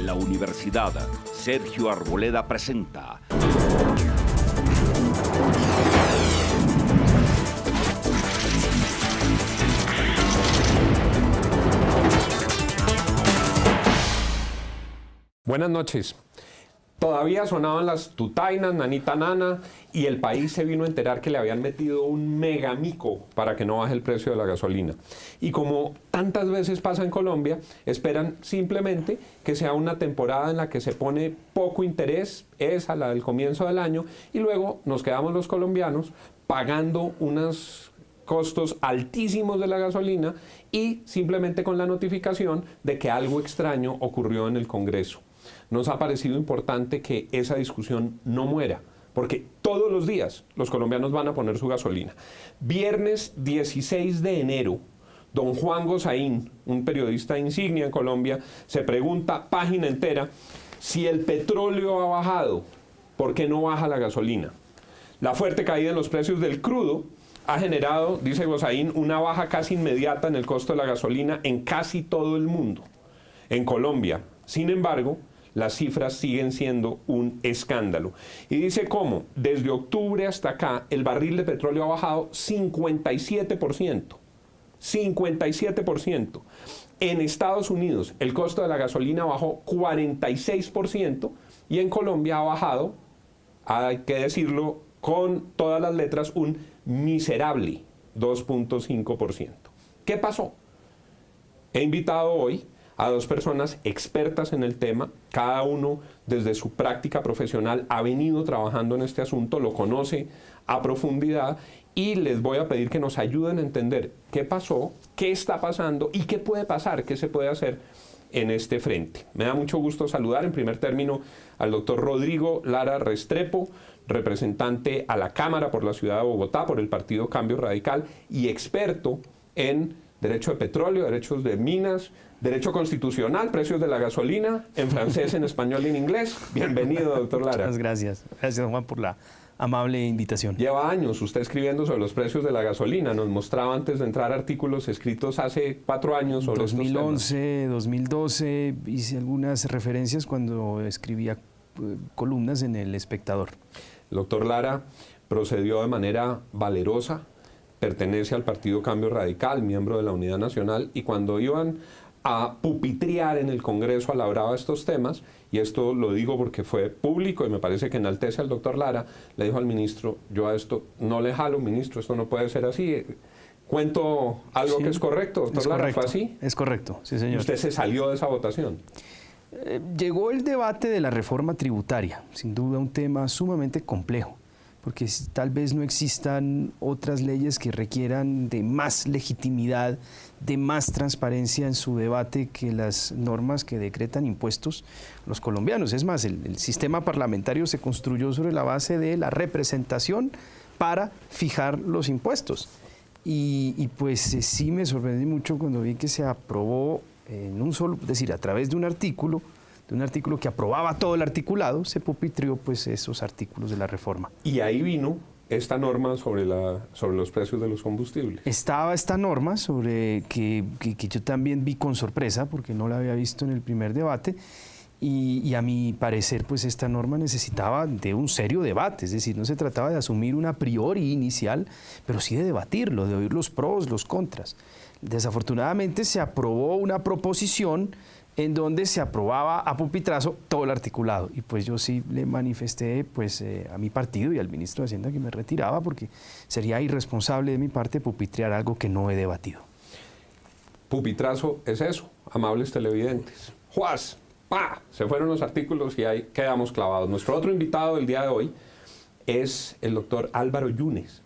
la universidad, Sergio Arboleda presenta Buenas noches. Todavía sonaban las tutainas, nanita nana, y el país se vino a enterar que le habían metido un megamico para que no baje el precio de la gasolina. Y como tantas veces pasa en Colombia, esperan simplemente que sea una temporada en la que se pone poco interés, esa la del comienzo del año, y luego nos quedamos los colombianos pagando unos costos altísimos de la gasolina y simplemente con la notificación de que algo extraño ocurrió en el Congreso. Nos ha parecido importante que esa discusión no muera, porque todos los días los colombianos van a poner su gasolina. Viernes 16 de enero, don Juan Gozaín, un periodista insignia en Colombia, se pregunta, página entera, si el petróleo ha bajado, ¿por qué no baja la gasolina? La fuerte caída en los precios del crudo ha generado, dice Gozaín, una baja casi inmediata en el costo de la gasolina en casi todo el mundo. En Colombia, sin embargo, las cifras siguen siendo un escándalo. Y dice cómo, desde octubre hasta acá, el barril de petróleo ha bajado 57%. 57%. En Estados Unidos, el costo de la gasolina bajó 46% y en Colombia ha bajado, hay que decirlo con todas las letras, un miserable 2.5%. ¿Qué pasó? He invitado hoy a dos personas expertas en el tema, cada uno desde su práctica profesional ha venido trabajando en este asunto, lo conoce a profundidad y les voy a pedir que nos ayuden a entender qué pasó, qué está pasando y qué puede pasar, qué se puede hacer en este frente. Me da mucho gusto saludar en primer término al doctor Rodrigo Lara Restrepo, representante a la Cámara por la Ciudad de Bogotá, por el Partido Cambio Radical y experto en derecho de petróleo, derechos de minas, derecho constitucional, precios de la gasolina, en francés, en español y en inglés. Bienvenido, doctor Lara. Muchas gracias. Gracias, Juan, por la amable invitación. Lleva años usted escribiendo sobre los precios de la gasolina. Nos mostraba antes de entrar artículos escritos hace 4 años sobre 2011, 2012, hice algunas referencias cuando escribía columnas en El Espectador. El doctor Lara procedió de manera valerosa, pertenece al Partido Cambio Radical, miembro de la Unidad Nacional, y cuando iban a pupitrear en el Congreso a la brava estos temas, y esto lo digo porque fue público y me parece que enaltece al doctor Lara, le dijo al ministro, yo a esto no le jalo, ministro, esto no puede ser así. ¿Cuento algo que es correcto, doctor Lara? Correcto, ¿Fue así? Es correcto, sí, señor. ¿Usted se salió de esa votación? Llegó el debate de la reforma tributaria, sin duda un tema sumamente complejo, porque tal vez no existan otras leyes que requieran de más legitimidad, de más transparencia en su debate que las normas que decretan impuestos los colombianos. Es más, el sistema parlamentario se construyó sobre la base de la representación para fijar los impuestos. Y pues sí me sorprendí mucho cuando vi que se aprobó en un solo, es decir, a través de un artículo que aprobaba todo el articulado, se pupitrió pues esos artículos de la reforma. Y ahí vino esta norma sobre los precios de los combustibles. Estaba esta norma sobre que yo también vi con sorpresa, porque no la había visto en el primer debate, y a mi parecer pues esta norma necesitaba de un serio debate, es decir, no se trataba de asumir una a priori inicial, pero sí de debatirlo, de oír los pros, los contras. Desafortunadamente se aprobó una proposición en donde se aprobaba a pupitrazo todo el articulado. Y pues yo sí le manifesté pues, a mi partido y al ministro de Hacienda que me retiraba porque sería irresponsable de mi parte pupitrear algo que no he debatido. Pupitrazo es eso, amables televidentes. ¡Juas! ¡Pa! Se fueron los artículos y ahí quedamos clavados. Nuestro otro invitado del día de hoy es el doctor Álvaro Yunes,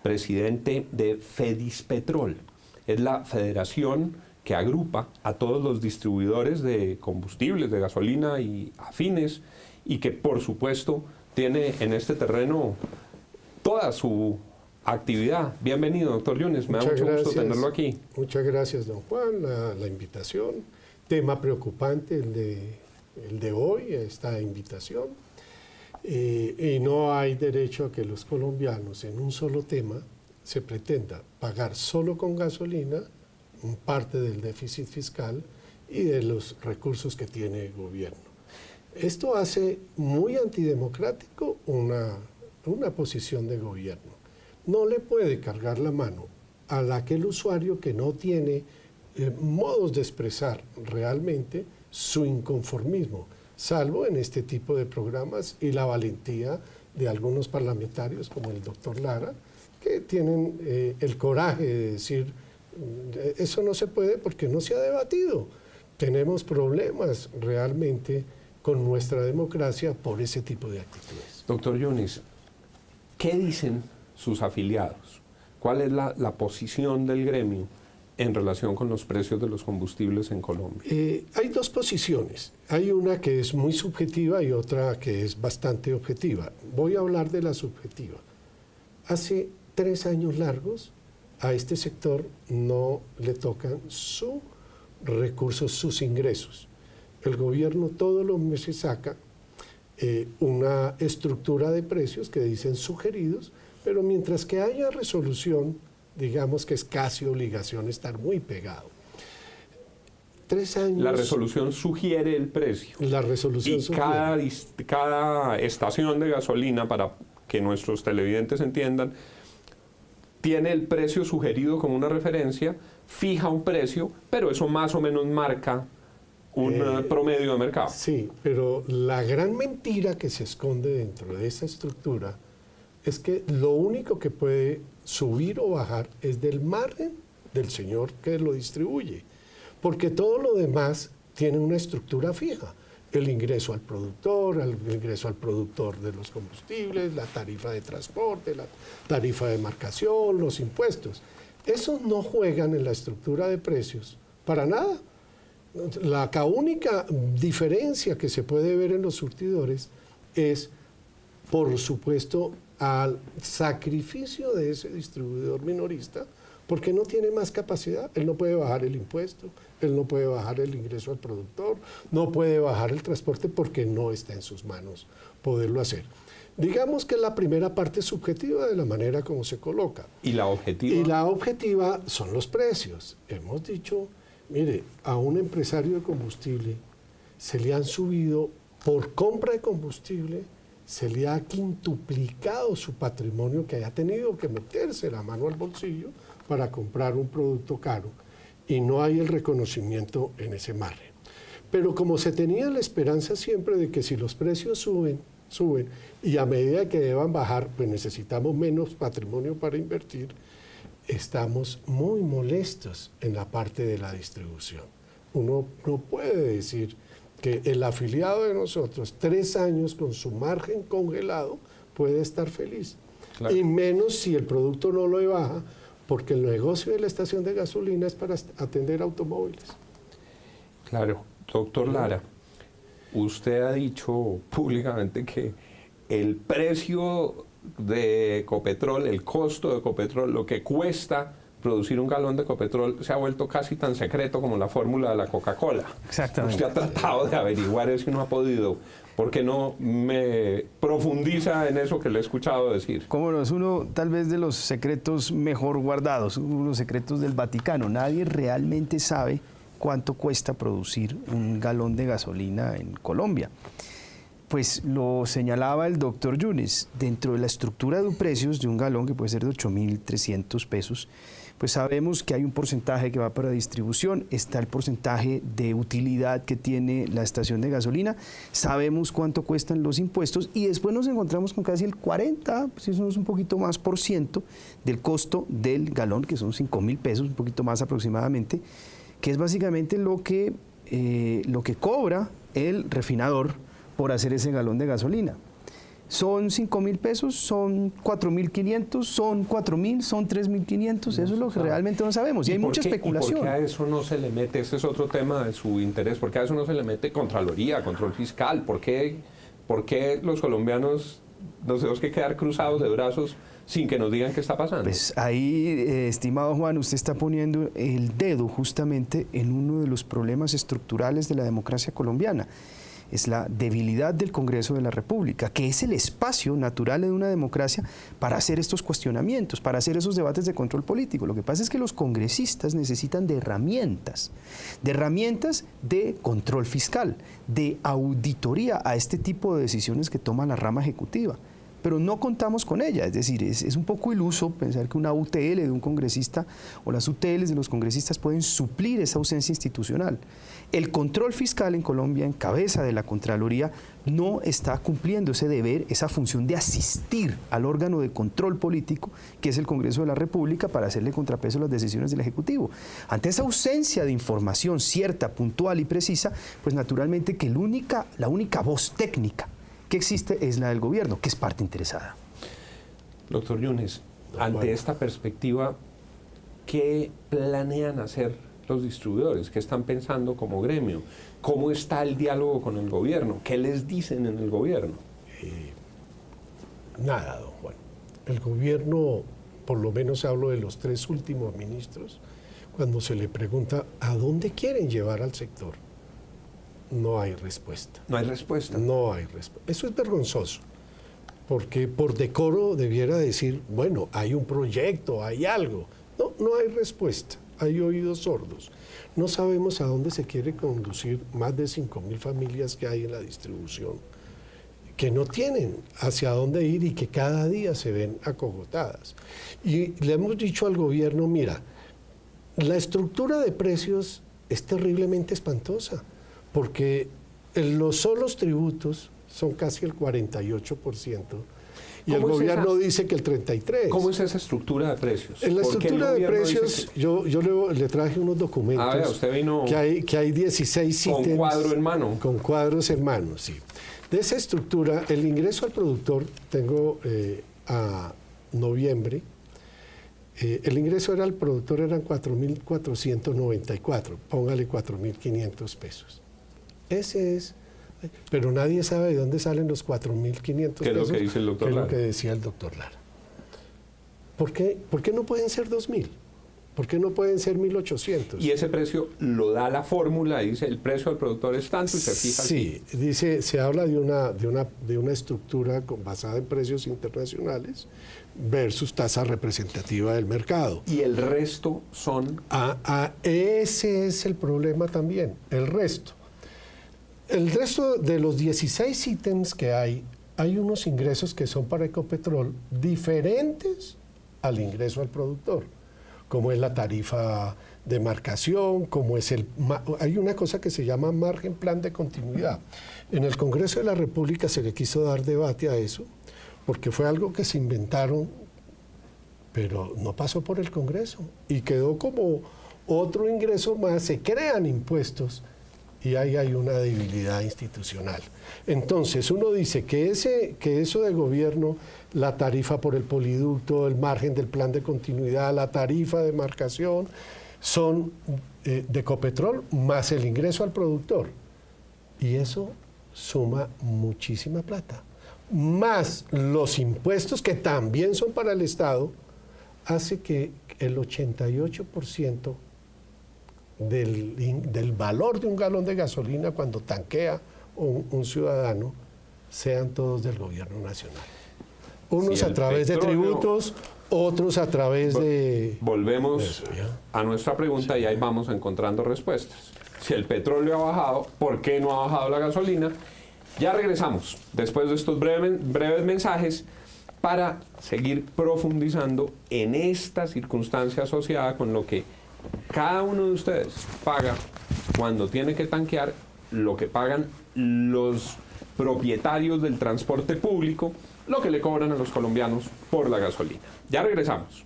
presidente de Fedispetrol. Es la federación que agrupa a todos los distribuidores de combustibles, de gasolina y afines, y que por supuesto tiene en este terreno toda su actividad. Bienvenido, doctor Yunes, me da mucho gusto tenerlo aquí. Muchas gracias, don Juan, la invitación. Tema preocupante el de hoy, esta invitación. Y no hay derecho a que los colombianos en un solo tema se pretenda pagar solo con gasolina parte del déficit fiscal y de los recursos que tiene el gobierno. Esto hace muy antidemocrático una posición de gobierno. No le puede cargar la mano a aquel usuario que no tiene modos de expresar realmente su inconformismo, salvo en este tipo de programas y la valentía de algunos parlamentarios como el doctor Lara, que tienen el coraje de decir, eso no se puede porque no se ha debatido. Tenemos problemas realmente con nuestra democracia por ese tipo de actitudes. Doctor Yunis, ¿qué dicen sus afiliados? ¿Cuál es la posición del gremio en relación con los precios de los combustibles en Colombia? Hay dos posiciones. Hay una que es muy subjetiva y otra que es bastante objetiva. Voy a hablar de la subjetiva. Hace 3 años largos a este sector no le tocan sus recursos, sus ingresos. El gobierno todos los meses saca una estructura de precios que dicen sugeridos, pero mientras que haya resolución, digamos que es casi obligación estar muy pegado. 3 años... La resolución sugiere el precio. La resolución y sugiere. cada estación de gasolina, para que nuestros televidentes entiendan, tiene el precio sugerido como una referencia, fija un precio, pero eso más o menos marca un promedio de mercado. Sí, pero la gran mentira que se esconde dentro de esa estructura es que lo único que puede subir o bajar es del margen del señor que lo distribuye, porque todo lo demás tiene una estructura fija. El ingreso al productor, el ingreso al productor de los combustibles, la tarifa de transporte, la tarifa de marcación, los impuestos. Esos no juegan en la estructura de precios para nada. La única diferencia que se puede ver en los surtidores es, por supuesto, al sacrificio de ese distribuidor minorista, porque no tiene más capacidad. Él no puede bajar el impuesto, él no puede bajar el ingreso al productor, no puede bajar el transporte porque no está en sus manos poderlo hacer. Digamos que la primera parte es subjetiva de la manera como se coloca. ¿Y la objetiva? Y la objetiva son los precios. Hemos dicho, mire, a un empresario de combustible se le han subido por compra de combustible, se le ha quintuplicado su patrimonio, que haya tenido que meterse la mano al bolsillo para comprar un producto caro, y no hay el reconocimiento en ese margen. Pero como se tenía la esperanza siempre de que si los precios suben, y a medida que deban bajar, pues necesitamos menos patrimonio para invertir, estamos muy molestos en la parte de la distribución. Uno no puede decir que el afiliado de nosotros, 3 años con su margen congelado, puede estar feliz. Claro. Y menos si el producto no lo baja, porque el negocio de la estación de gasolina es para atender automóviles. Claro. Doctor Lara, usted ha dicho públicamente que el precio de Ecopetrol, el costo de Ecopetrol, lo que cuesta producir un galón de Ecopetrol, se ha vuelto casi tan secreto como la fórmula de la Coca-Cola. Exactamente. Usted ha tratado de averiguar eso y no ha podido. ¿Por qué no me profundiza en eso que le he escuchado decir? Cómo no, es uno tal vez de los secretos mejor guardados, uno de los secretos del Vaticano. Nadie realmente sabe cuánto cuesta producir un galón de gasolina en Colombia. Pues lo señalaba el doctor Yunis, dentro de la estructura de precios de un galón, que puede ser de 8.300 pesos, pues sabemos que hay un porcentaje que va para distribución, está el porcentaje de utilidad que tiene la estación de gasolina, sabemos cuánto cuestan los impuestos y después nos encontramos con casi el 40, si eso es un poquito más por ciento del costo del galón, que son 5.000 pesos, un poquito más aproximadamente, que es básicamente lo que cobra el refinador por hacer ese galón de gasolina. Son 5.000 pesos, son 4.500, son 4.000, son 3.500, eso es lo que realmente no sabemos. Y hay mucha especulación. ¿Y por qué a eso no se le mete? Ese es otro tema de su interés. ¿Por qué a eso no se le mete Contraloría, control fiscal? ¿Por qué los colombianos nos tenemos que quedar cruzados de brazos sin que nos digan qué está pasando? Pues ahí, estimado Juan, usted está poniendo el dedo justamente en uno de los problemas estructurales de la democracia colombiana. es la debilidad del Congreso de la República, que es el espacio natural de una democracia para hacer estos cuestionamientos, para hacer esos debates de control político. Lo que pasa es que los congresistas necesitan de herramientas de control fiscal, de auditoría a este tipo de decisiones que toma la rama ejecutiva. Pero no contamos con ella, es decir, es un poco iluso pensar que una UTL de un congresista o las UTLs de los congresistas pueden suplir esa ausencia institucional. El control fiscal en Colombia, en cabeza de la Contraloría, no está cumpliendo ese deber, esa función de asistir al órgano de control político, que es el Congreso de la República, para hacerle contrapeso a las decisiones del Ejecutivo. Ante esa ausencia de información cierta, puntual y precisa, pues naturalmente que la única voz técnica que existe es la del gobierno, que es parte interesada. Doctor Yunes, ante esta perspectiva, ¿qué planean hacer los distribuidores? ¿Qué están pensando como gremio? ¿Cómo está el diálogo con el gobierno? ¿Qué les dicen en el gobierno? Nada, don Juan. El gobierno, por lo menos hablo de los 3 últimos ministros, cuando se le pregunta a dónde quieren llevar al sector, no hay respuesta. No hay respuesta. No hay respuesta. Eso es vergonzoso, porque por decoro debiera decir, bueno, hay un proyecto, hay algo. No, no hay respuesta. Hay oídos sordos. No sabemos a dónde se quiere conducir más de 5.000 familias que hay en la distribución, que no tienen hacia dónde ir y que cada día se ven acogotadas. Y le hemos dicho al gobierno, mira, la estructura de precios es terriblemente espantosa, porque los solos tributos son casi el 48%. Y el gobierno dice que el 33%. ¿Cómo es esa estructura de precios? En la estructura de precios, yo le traje unos documentos. Ver, usted vino que hay 16 ítems. Con cuadro en mano. Con cuadros en mano, sí. De esa estructura, el ingreso al productor, tengo a noviembre, el ingreso al productor eran 4.494, póngale 4.500 pesos. Ese es... Pero nadie sabe de dónde salen los 4.500 pesos. ¿Qué es lo que dice el doctor Lara? ¿Qué es lo que decía el doctor Lara? ¿Por qué no pueden ser 2.000? ¿Por qué no pueden ser 1.800? Y ese precio lo da la fórmula, dice el precio del productor es tanto y se fija. Sí, dice, se habla de una estructura basada en precios internacionales versus tasa representativa del mercado. Y el resto son... Ese es el problema también, el resto. El resto de los 16 ítems que hay unos ingresos que son para Ecopetrol diferentes al ingreso al productor, como es la tarifa de marcación, como es hay una cosa que se llama margen plan de continuidad. En el Congreso de la República se le quiso dar debate a eso, porque fue algo que se inventaron, pero no pasó por el Congreso y quedó como otro ingreso más, se crean impuestos y ahí hay una debilidad institucional. Entonces uno dice que eso del gobierno, la tarifa por el poliducto, el margen del plan de continuidad, la tarifa de marcación, son de Ecopetrol más el ingreso al productor. Y eso suma muchísima plata. Más los impuestos que también son para el Estado, hace que el 88% del valor de un galón de gasolina cuando tanquea un ciudadano sean todos del gobierno nacional. Unos a través de tributos, otros a través de... Volvemos a nuestra pregunta y ahí vamos encontrando respuestas. Si el petróleo ha bajado, ¿por qué no ha bajado la gasolina? Ya regresamos después de estos breves mensajes para seguir profundizando en esta circunstancia asociada con lo que cada uno de ustedes paga cuando tiene que tanquear, lo que pagan los propietarios del transporte público, lo que le cobran a los colombianos por la gasolina. Ya regresamos.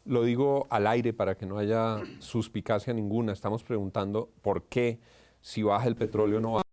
Lo digo al aire para que no haya suspicacia ninguna. Estamos preguntando por qué, si baja el petróleo, no baja.